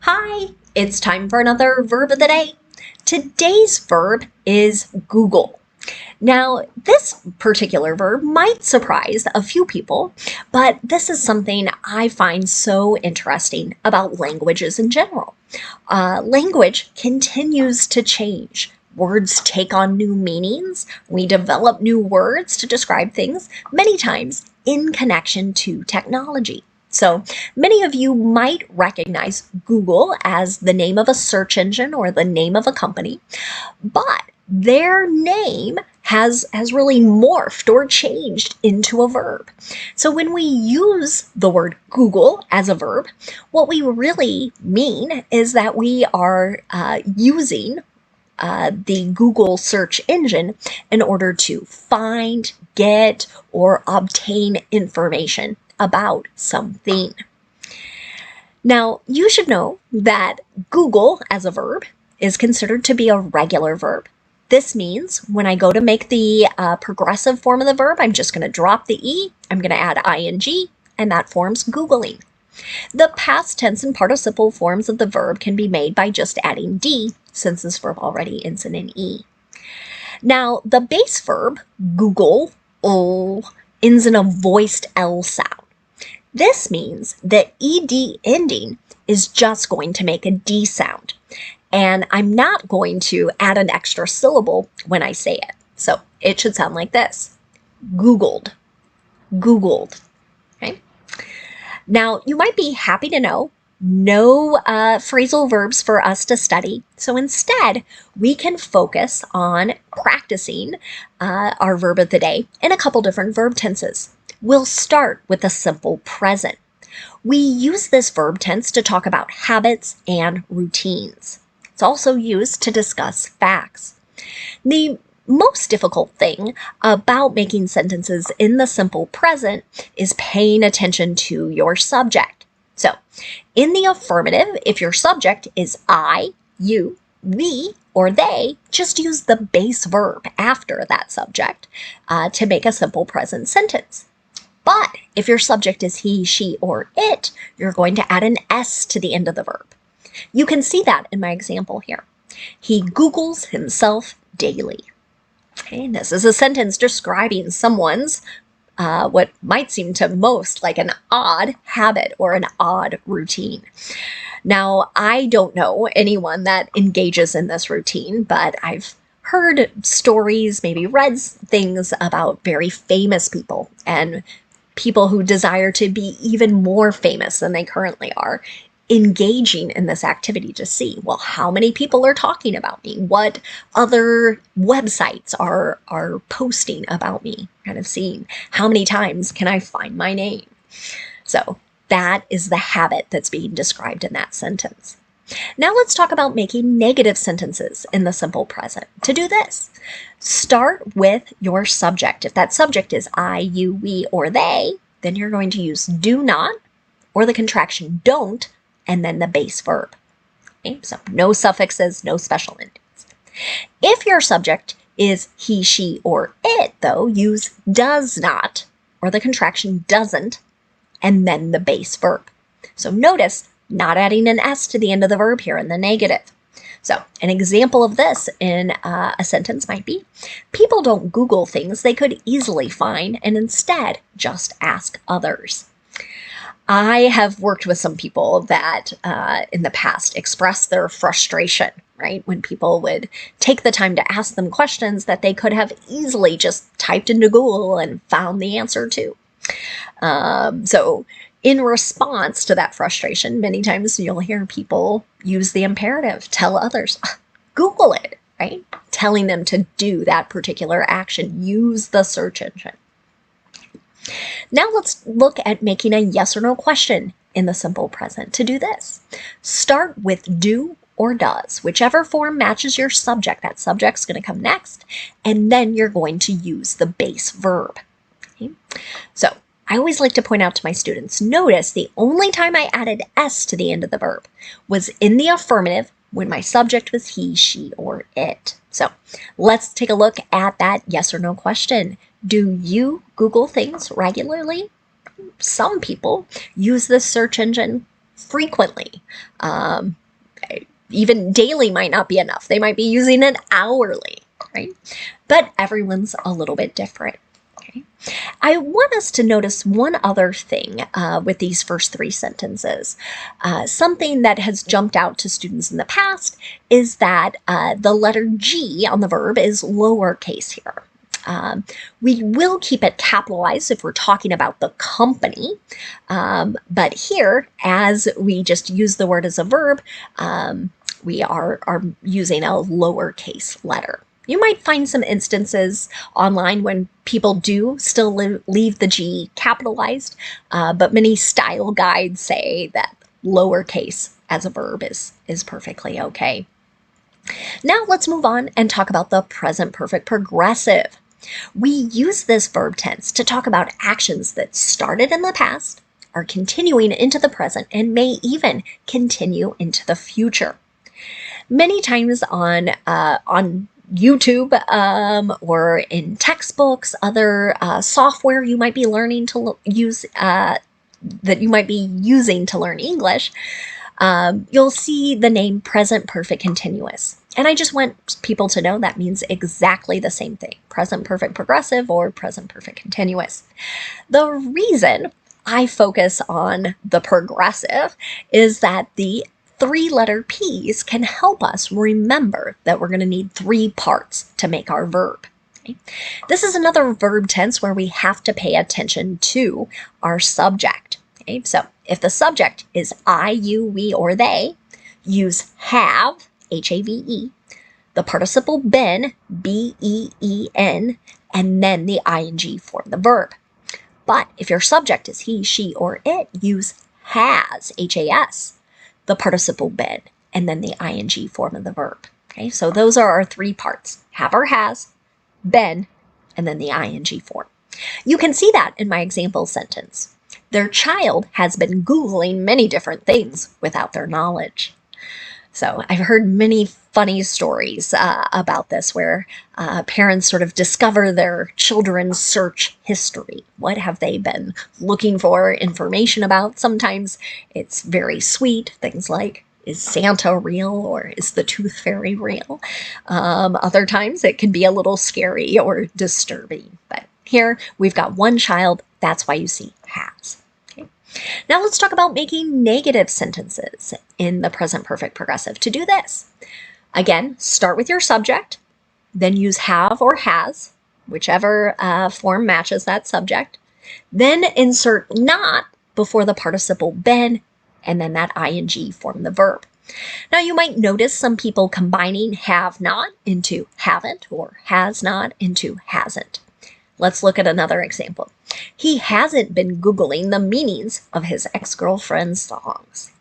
Hi, it's time for another verb of the day. Today's verb is Google. Now, this particular verb might surprise a few people, but this is something I find so interesting about languages in general. Language continues to change. Words take on new meanings. We develop new words to describe things, many times in connection to technology. So many of you might recognize Google as the name of a search engine or the name of a company, but their name has really morphed or changed into a verb. So when we use the word Google as a verb, what we really mean is that we are using the Google search engine in order to find, get, or obtain information about something. Now, you should know that Google as a verb is considered to be a regular verb. This means when I go to make the progressive form of the verb, I'm just going to drop the E, I'm going to add ing, and that forms Googling. The past tense and participle forms of the verb can be made by just adding D, since this verb already ends in an E. Now, the base verb, Google, ends in a voiced L sound. This means the ed ending is just going to make a D sound, and I'm not going to add an extra syllable when I say it. So it should sound like this: Googled, Googled. Okay. Now, you might be happy to know no phrasal verbs for us to study. So instead, we can focus on practicing our verb of the day in a couple different verb tenses. We'll start with the simple present. We use this verb tense to talk about habits and routines. It's also used to discuss facts. The most difficult thing about making sentences in the simple present is paying attention to your subject. So, in the affirmative, if your subject is I, you, we, or they, just use the base verb after that subject to make a simple present sentence. But if your subject is he, she, or it, you're going to add an S to the end of the verb. You can see that in my example here. He Googles himself daily. Okay, this is a sentence describing someone's what might seem to most like an odd habit or an odd routine. Now, I don't know anyone that engages in this routine, but I've heard stories, maybe read things about very famous people and people who desire to be even more famous than they currently are, engaging in this activity to see, well, how many people are talking about me? What other websites are posting about me? Kind of seeing how many times can I find my name? So that is the habit that's being described in that sentence. Now let's talk about making negative sentences in the simple present. To do this, start with your subject. If that subject is I, you, we, or they, then you're going to use do not or the contraction don't and then the base verb. Okay? So no suffixes, no special endings. If your subject is he, she, or it, though, use does not or the contraction doesn't and then the base verb. So notice not adding an S to the end of the verb here in the negative. So an example of this in a sentence might be, people don't Google things they could easily find and instead just ask others. I have worked with some people that in the past expressed their frustration, right? When people would take the time to ask them questions that they could have easily just typed into Google and found the answer to. So in response to that frustration, many times you'll hear people use the imperative, tell others, Google it, right? Telling them to do that particular action, use the search engine. Now let's look at making a yes or no question in the simple present. To do this, start with do or does, whichever form matches your subject. That subject's going to come next, and then you're going to use the base verb. Okay? So I always like to point out to my students, notice the only time I added S to the end of the verb was in the affirmative when my subject was he, she, or it. So let's take a look at that yes or no question. Do you Google things regularly? Some people use this search engine frequently. Um, Even daily might not be enough. They might be using it hourly, right? But everyone's a little bit different. Okay. I want us to notice one other thing with these first three sentences. Something that has jumped out to students in the past is that the letter G on the verb is lowercase here. We will keep it capitalized if we're talking about the company, but here, as we just use the word as a verb, we are using a lowercase letter. You might find some instances online when people do still leave the G capitalized, but many style guides say that lowercase as a verb is perfectly okay. Now let's move on and talk about the present perfect progressive. We use this verb tense to talk about actions that started in the past, are continuing into the present, and may even continue into the future. Many times on YouTube or in textbooks, other software you might be learning to use that you might be using to learn English, you'll see the name present perfect continuous. And I just want people to know that means exactly the same thing, present perfect progressive or present perfect continuous. The reason I focus on the progressive is that the three-letter P's can help us remember that we're going to need three parts to make our verb. Okay? This is another verb tense where we have to pay attention to our subject. Okay? So if the subject is I, you, we, or they, use have, H-A-V-E, the participle been, B-E-E-N, and then the ing form the verb. But if your subject is he, she, or it, use has, H-A-S, the participle been, and then the ing form of the verb. Okay, so those are our three parts, have or has, been, and then the ing form. You can see that in my example sentence. Their child has been Googling many different things without their knowledge. So I've heard many funny stories about this where parents sort of discover their children's search history. What have they been looking for information about? Sometimes it's very sweet, things like, is Santa real or is the tooth fairy real? Other times it can be a little scary or disturbing. But here we've got one child, that's why you see has. Now let's talk about making negative sentences in the present perfect progressive. To do this, again, start with your subject, then use have or has, whichever form matches that subject, then insert not before the participle been, and then that ing form the verb. Now you might notice some people combining have not into haven't or has not into hasn't. Let's look at another example. He hasn't been Googling the meanings of his ex-girlfriend's songs.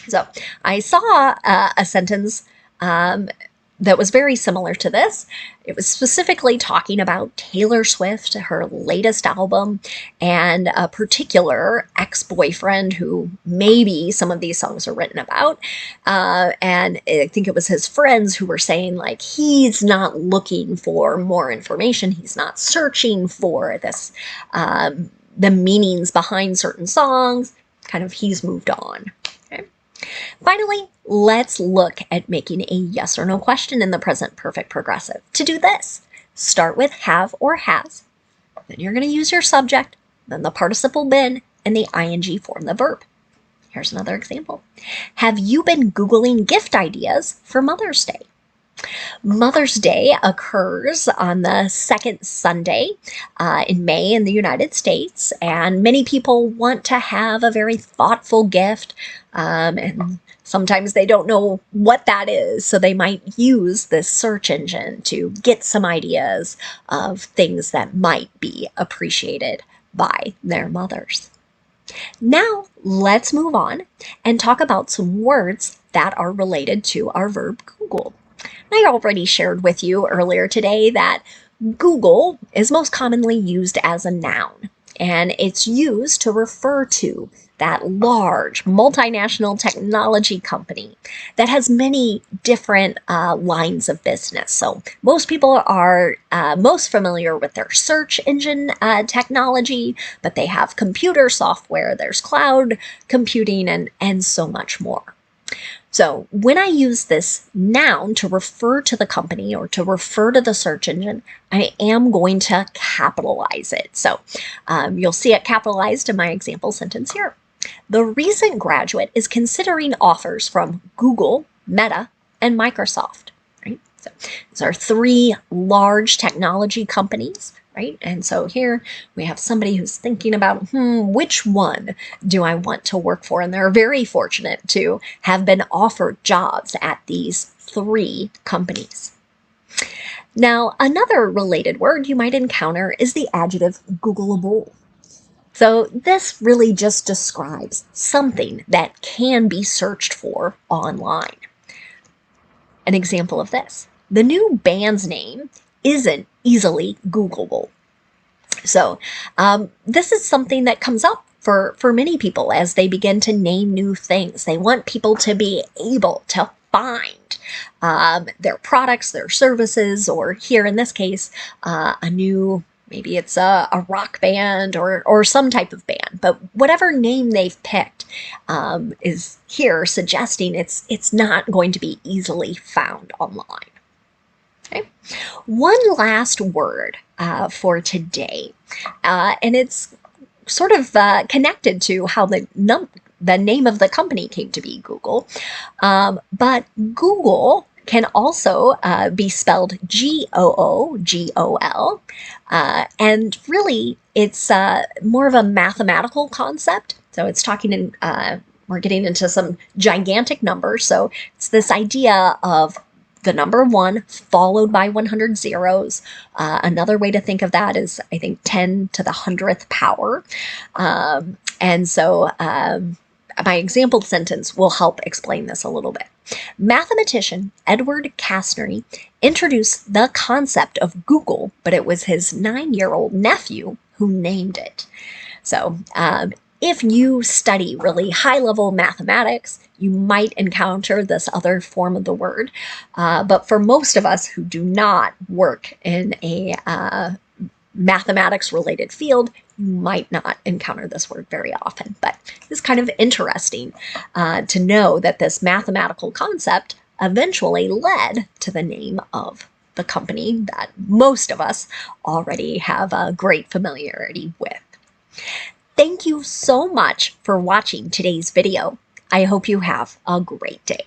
So I saw a sentence that was very similar to this. It was specifically talking about Taylor Swift, her latest album, and a particular ex-boyfriend who maybe some of these songs are written about. And I think it was his friends who were saying, like, he's not looking for more information. He's not searching for this, the meanings behind certain songs. Kind of, he's moved on. Finally, let's look at making a yes or no question in the present perfect progressive. To do this, start with have or has, then you're going to use your subject, then the participle been, and the ing form the verb. Here's another example. Have you been Googling gift ideas for Mother's Day? Mother's Day occurs on the second Sunday in May in the United States, and many people want to have a very thoughtful gift, and sometimes they don't know what that is, so they might use this search engine to get some ideas of things that might be appreciated by their mothers. Now, let's move on and talk about some words that are related to our verb Google. I already shared with you earlier today that Google is most commonly used as a noun. and it's used to refer to that large multinational technology company that has many different lines of business. So most people are most familiar with their search engine technology, but they have computer software, there's cloud computing, and so much more. So when I use this noun to refer to the company or to refer to the search engine, I am going to capitalize it. So you'll see it capitalized in my example sentence here. The recent graduate is considering offers from Google, Meta, and Microsoft. Right? So these are three large technology companies. Right? And so here we have somebody who's thinking about, which one do I want to work for? And they're very fortunate to have been offered jobs at these three companies. Now, another related word you might encounter is the adjective Googleable. So this really just describes something that can be searched for online. An example of this: the new band's name isn't easily Googleable. So this is something that comes up for many people as they begin to name new things. They want people to be able to find their products, their services, or here in this case, a new, maybe it's a rock band or some type of band, but whatever name they've picked is here suggesting it's not going to be easily found online. Okay. One last word for today, and it's sort of connected to how the name of the company came to be Google, but Google can also be spelled Googol, and really it's more of a mathematical concept. So it's talking in, we're getting into some gigantic numbers. So it's this idea of the number 1 followed by 100 zeros. Another way to think of that is, I think, 10 to the 100th power. And so my example sentence will help explain this a little bit. Mathematician Edward Casnery introduced the concept of Google, but it was his 9-year-old nephew who named it. So if you study really high-level mathematics, you might encounter this other form of the word. But for most of us who do not work in a mathematics-related field, you might not encounter this word very often. But it's kind of interesting to know that this mathematical concept eventually led to the name of the company that most of us already have a great familiarity with. Thank you so much for watching today's video. I hope you have a great day.